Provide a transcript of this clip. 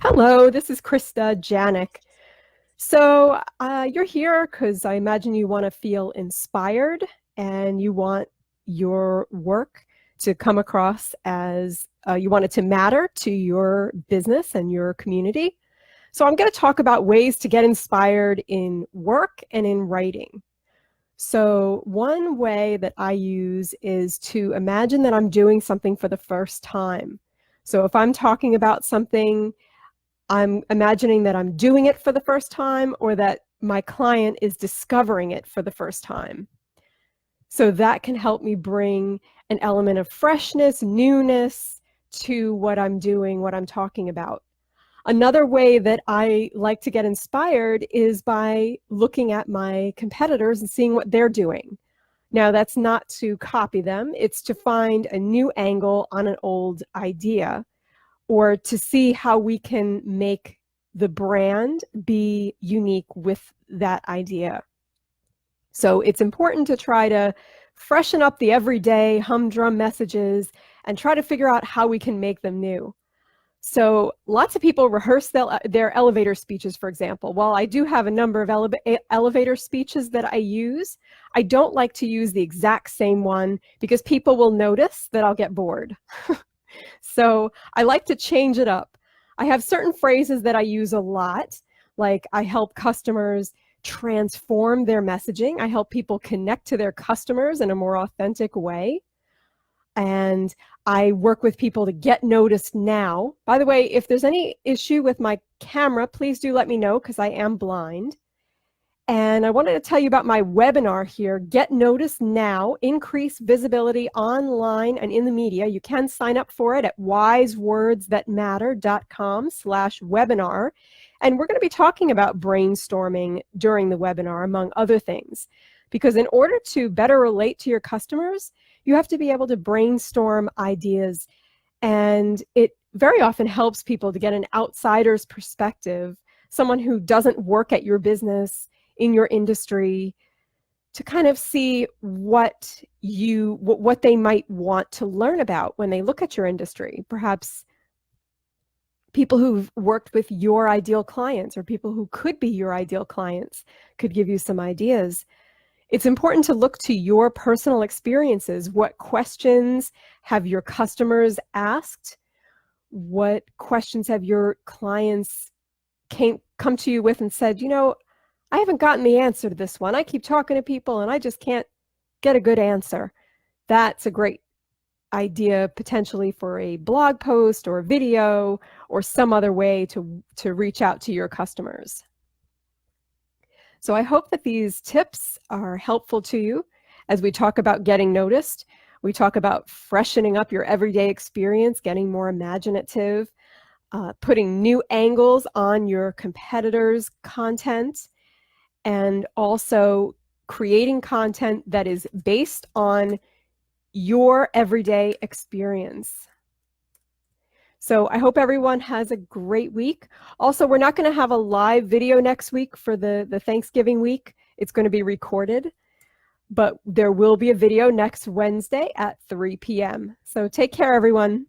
Hello, this is Krista Giannak. So you're here because I imagine you want to feel inspired and you want your work to come across as you want it to matter to your business and your community. So I'm going to talk about ways to get inspired in work and in writing. So one way that I use is to imagine that I'm doing something for the first time. So if I'm talking about something, I'm imagining that I'm doing it for the first time or that my client is discovering it for the first time. So that can help me bring an element of freshness, newness to what I'm doing, what I'm talking about. Another way that I like to get inspired is by looking at my competitors and seeing what they're doing. Now, that's not to copy them, it's to find a new angle on an old idea, or to see how we can make the brand be unique with that idea. So it's important to try to freshen up the everyday humdrum messages and try to figure out how we can make them new. So lots of people rehearse their elevator speeches, for example. While I do have a number of elevator speeches that I use, I don't like to use the exact same one because people will notice that I'll get bored. So I like to change it up. I have certain phrases that I use a lot, like I help customers transform their messaging. I help people connect to their customers in a more authentic way. And I work with people to get noticed now. By the way, if there's any issue with my camera, please do let me know because I am blind. And I wanted to tell you about my webinar here, Get Noticed Now, Increase Visibility Online and in the Media. You can sign up for it at wisewords.matter.com/webinar. And we're going to be talking about brainstorming during the webinar, among other things. Because in order to better relate to your customers, you have to be able to brainstorm ideas. And it very often helps people to get an outsider's perspective, someone who doesn't work at your business, in your industry, to kind of see what they might want to learn about when they look at your industry. Perhaps people who've worked with your ideal clients or people who could be your ideal clients could give you some ideas. It's important to look to your personal experiences. What questions have your customers asked? What questions have your clients come to you with and said, you know, I haven't gotten the answer to this one. I keep talking to people and I just can't get a good answer. That's a great idea potentially for a blog post or a video or some other way to reach out to your customers. So I hope that these tips are helpful to you as we talk about getting noticed. We talk about freshening up your everyday experience, getting more imaginative, putting new angles on your competitors' content, and also creating content that is based on your everyday experience. So I hope everyone has a great week. Also, we're not going to have a live video next week for the Thanksgiving week. It's going to be recorded, but there will be a video next Wednesday at 3 p.m. So take care, everyone.